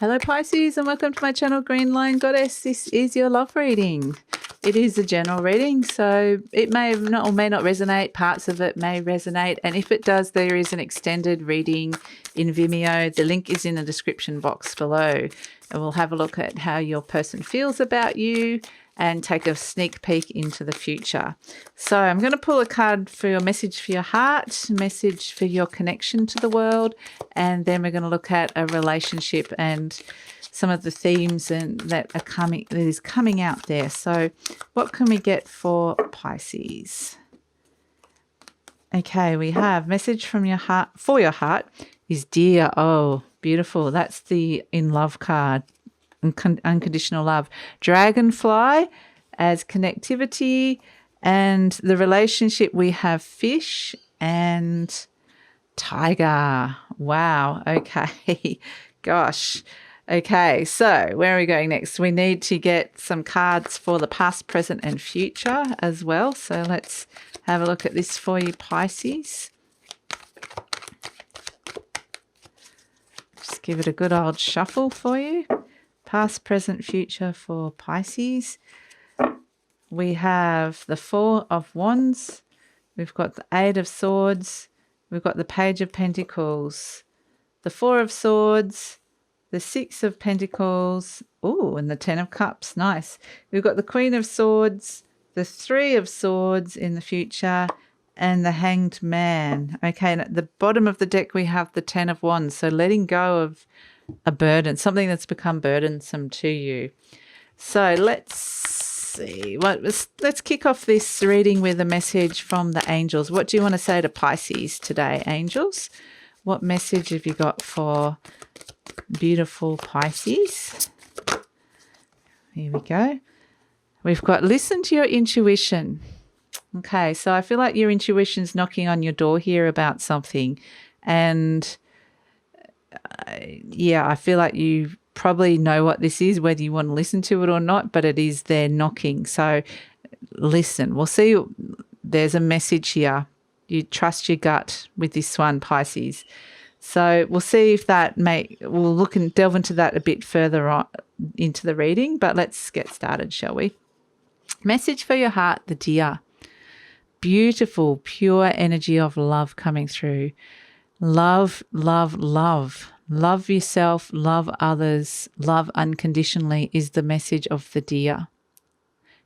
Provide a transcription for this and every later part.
Hello Pisces and welcome to my channel GreenLion Goddess. This is your love reading. It is a general reading, so it may not or may not resonate. Parts of it may resonate, and if it does, there is an extended reading in Vimeo. The link is in the description box below, and we'll have a look at how your person feels about you and take a sneak peek into the future. So I'm going to pull a card for your message for your heart, message for your connection to the world, and then we're going to look at a relationship and some of the themes that is coming out there. So what can we get for Pisces? Okay, we have message from your heart for your heart is dear. Oh, beautiful. That's the in love card. Unconditional love. Dragonfly as connectivity, and the relationship we have fish and tiger. Wow. Okay. Gosh. Okay. So where are we going next? We need to get some cards for the past, present, and future as well. So let's have a look at this for you, Pisces. Just give it a good old shuffle for you. Past, present, future for Pisces. We have the Four of Wands. We've got the Eight of Swords. We've got the Page of Pentacles. The Four of Swords. The Six of Pentacles. Ooh, and the Ten of Cups. Nice. We've got the Queen of Swords. The Three of Swords in the future. And the Hanged Man. Okay, and at the bottom of the deck we have the Ten of Wands. So letting go of a burden, something that's become burdensome to you. So let's see. Let's kick off this reading with a message from the angels. What do you want to say to Pisces today, angels? What message have you got for beautiful Pisces? Here we go. We've got listen to your intuition. Okay, so I feel like your intuition's knocking on your door here about something, and yeah, I feel like you probably know what this is, whether you want to listen to it or not, but it is there knocking. So listen. We'll see. There's a message here. You trust your gut with this one, Pisces. So we'll see if we'll look and delve into that a bit further on into the reading, but let's get started, shall we? Message for your heart, the deer. Beautiful, pure energy of love coming through. Love, love, love. Love yourself, love others, love unconditionally is the message of the deer.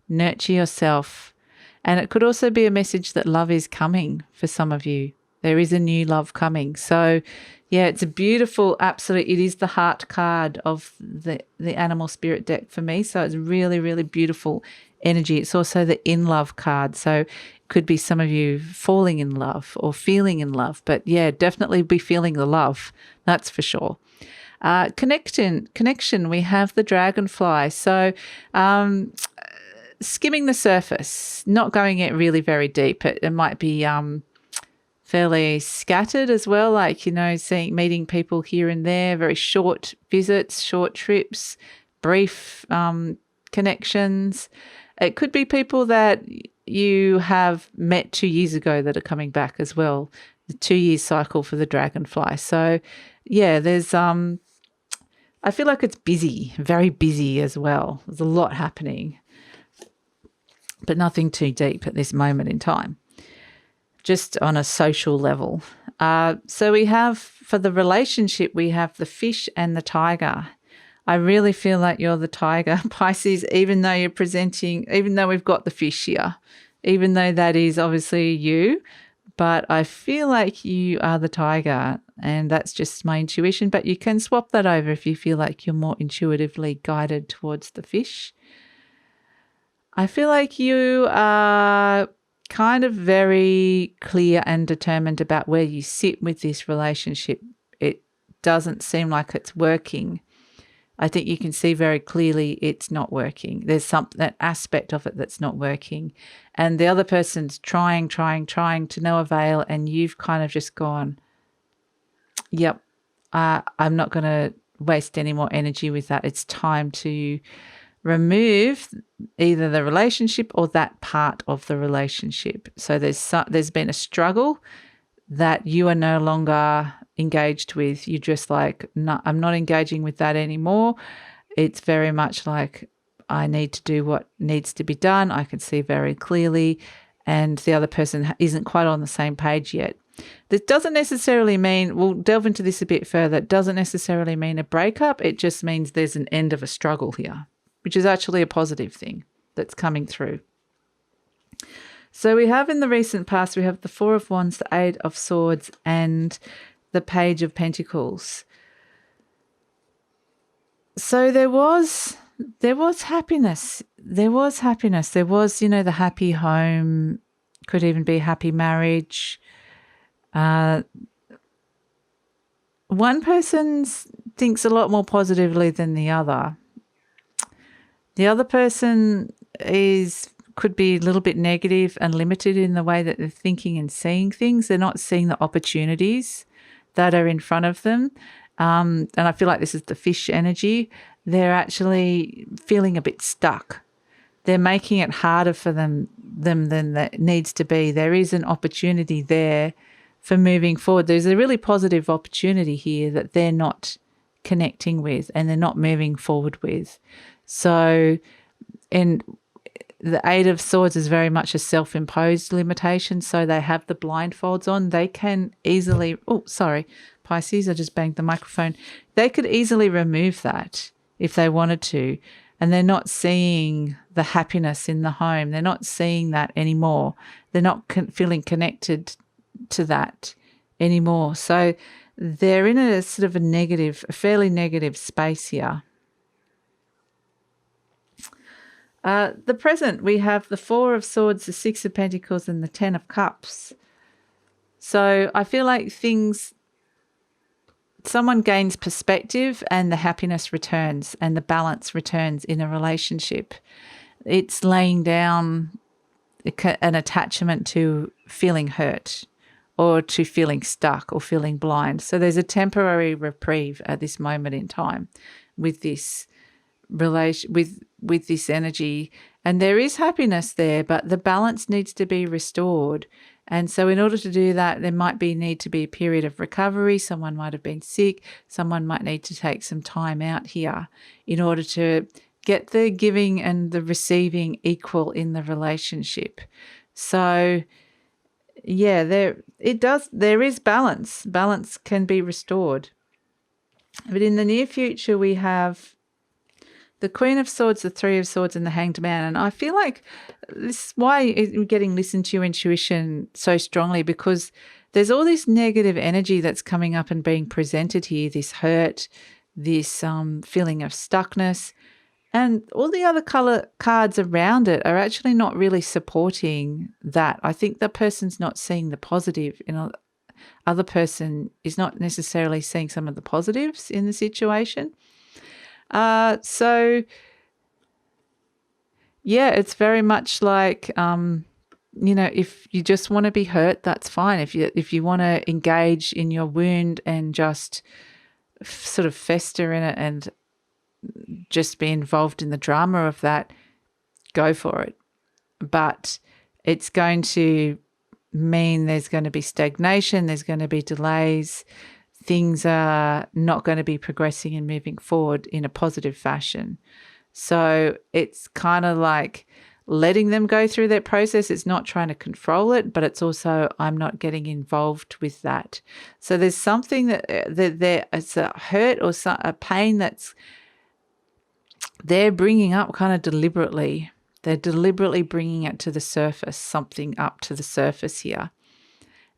Nurture yourself. And it could also be a message that love is coming for some of you. There is a new love coming. So, yeah, it's a beautiful, absolutely, it is the heart card of the animal spirit deck for me. So it's really, really beautiful energy. It's also the in love card. So could be some of you falling in love or feeling in love, but yeah, definitely be feeling the love. That's for sure. Connection. We have the dragonfly. So, skimming the surface, not going it really very deep. It might be fairly scattered as well, like, meeting people here and there, very short visits, short trips, brief connections. It could be people that you have met 2 years ago that are coming back as well. The 2-year cycle for the dragonfly. So, yeah, there's I feel like it's busy, very busy as well. There's a lot happening, but nothing too deep at this moment in time, just on a social level. So we have, for the relationship, we have the fish and the tiger. I really feel like you're the tiger, Pisces, even though we've got the fish here, even though that is obviously you, but I feel like you are the tiger, and that's just my intuition, but you can swap that over if you feel like you're more intuitively guided towards the fish. I feel like you are kind of very clear and determined about where you sit with this relationship. It doesn't seem like it's working. I think you can see very clearly it's not working. There's that aspect of it that's not working. And the other person's trying to no avail, and you've kind of just gone, yep, I'm not going to waste any more energy with that. It's time to remove either the relationship or that part of the relationship. So there's been a struggle that you are no longer engaged with. You're just like, no, I'm not engaging with that anymore. It's very much like, I need to do what needs to be done. I can see very clearly, and the other person isn't quite on the same page yet. This doesn't necessarily mean, we'll delve into this a bit further, it doesn't necessarily mean a breakup. It just means there's an end of a struggle here, which is actually a positive thing that's coming through. So we have in the recent past, we have the Four of Wands, the Eight of Swords, and the Page of Pentacles. So there was happiness. There was happiness. There was, the happy home, could even be happy marriage. One person thinks a lot more positively than the other. The other person could be a little bit negative and limited in the way that they're thinking and seeing things. They're not seeing the opportunities that are in front of them. And I feel like this is the fish energy. They're actually feeling a bit stuck. They're making it harder for them than that needs to be. There is an opportunity there for moving forward. There's a really positive opportunity here that they're not connecting with and they're not moving forward with. So, and the Eight of Swords is very much a self-imposed limitation. So they have the blindfolds on. They can easily, Pisces, I just banged the microphone. They could easily remove that if they wanted to. And they're not seeing the happiness in the home. They're not seeing that anymore. They're not feeling connected to that anymore. So they're in a sort of a fairly negative space here. The present, we have the Four of Swords, the Six of Pentacles, and the Ten of Cups. So I feel like someone gains perspective and the happiness returns and the balance returns in a relationship. It's laying down an attachment to feeling hurt or to feeling stuck or feeling blind. So there's a temporary reprieve at this moment in time with this with this energy, and there is happiness there, but the balance needs to be restored. And so in order to do that, there might need to be a period of recovery. Someone might have been sick. Someone might need to take some time out here in order to get the giving and the receiving equal in the relationship. So yeah, there is balance. Balance can be restored. But in the near future, we have the Queen of Swords, the Three of Swords, and the Hanged Man. And I feel like this is why you're getting listen to your intuition so strongly, because there's all this negative energy that's coming up and being presented here, this hurt, this feeling of stuckness, and all the other color cards around it are actually not really supporting that. I think the person's not seeing the positive. Other person is not necessarily seeing some of the positives in the situation. So yeah, it's very much like, if you just want to be hurt, that's fine. If you want to engage in your wound and just sort of fester in it and just be involved in the drama of that, go for it. But it's going to mean there's going to be stagnation, there's going to be delays. Things are not going to be progressing and moving forward in a positive fashion. So it's kind of like letting them go through that process. It's not trying to control it, but it's also, I'm not getting involved with that. So there's something that it's a hurt or a pain that's they're bringing up kind of deliberately. They're deliberately bringing it to the surface, something up to the surface here.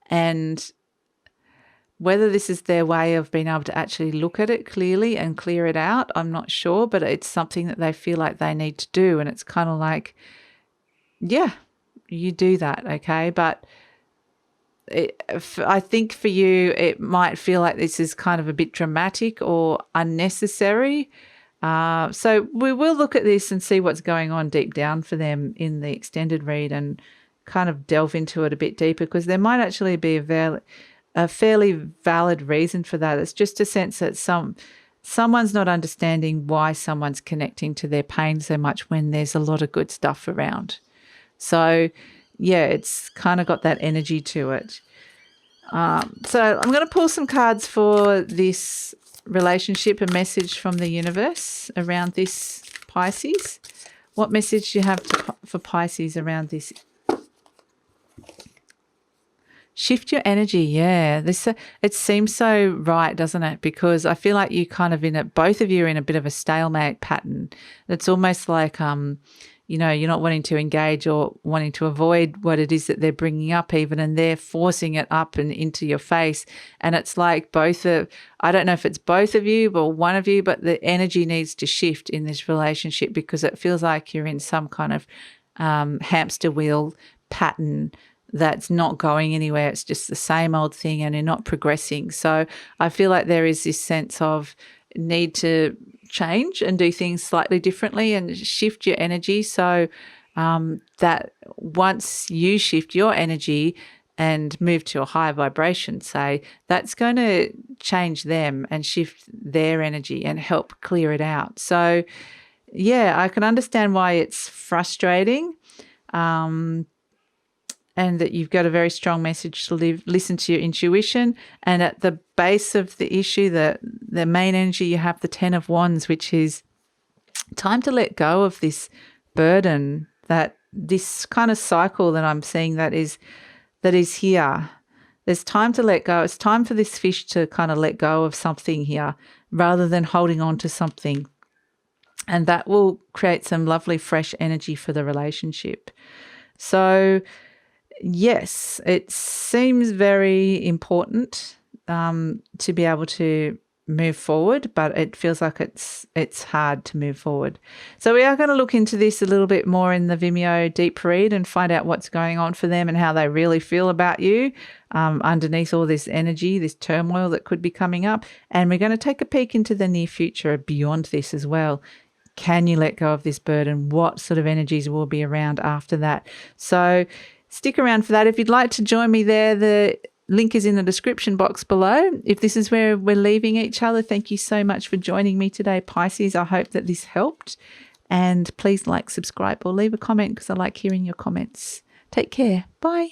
And whether this is their way of being able to actually look at it clearly and clear it out, I'm not sure, but it's something that they feel like they need to do. And it's kind of like, yeah, you do that, okay? But I think for you, it might feel like this is kind of a bit dramatic or unnecessary. So we will look at this and see what's going on deep down for them in the extended read and kind of delve into it a bit deeper, because there might actually be a fairly valid reason for that. It's just a sense that someone's not understanding why someone's connecting to their pain so much when there's a lot of good stuff around. So, yeah, it's kind of got that energy to it. So I'm going to pull some cards for this relationship, a message from the universe around this Pisces. What message do you have for Pisces around this? Shift your energy. Yeah, this it seems so right, doesn't it? Because I feel like you kind of both of you are in a bit of a stalemate pattern. It's almost like you know, you're not wanting to engage or wanting to avoid what it is that they're bringing up even, and they're forcing it up and into your face. And it's like I don't know if it's both of you or one of you, but the energy needs to shift in this relationship because it feels like you're in some kind of hamster wheel pattern that's not going anywhere. It's just the same old thing and you're not progressing. So I feel like there is this sense of need to change and do things slightly differently and shift your energy so that once you shift your energy and move to a higher vibration, say, that's going to change them and shift their energy and help clear it out. So, yeah, I can understand why it's frustrating and that you've got a very strong message to listen to your intuition. And at the base of the issue, the main energy, you have the 10 of Wands, which is time to let go of this burden, that this kind of cycle that I'm seeing that is here. There's time to let go. It's time for this fish to kind of let go of something here rather than holding on to something. And that will create some lovely fresh energy for the relationship. So yes, it seems very important to be able to move forward, but it feels like it's hard to move forward. So we are going to look into this a little bit more in the Vimeo deep read and find out what's going on for them and how they really feel about you underneath all this energy, this turmoil that could be coming up. And we're going to take a peek into the near future beyond this as well. Can you let go of this burden? What sort of energies will be around after that? So stick around for that. If you'd like to join me there, the link is in the description box below. If this is where we're leaving each other, thank you so much for joining me today, Pisces. I hope that this helped. And please like, subscribe, or leave a comment because I like hearing your comments. Take care. Bye.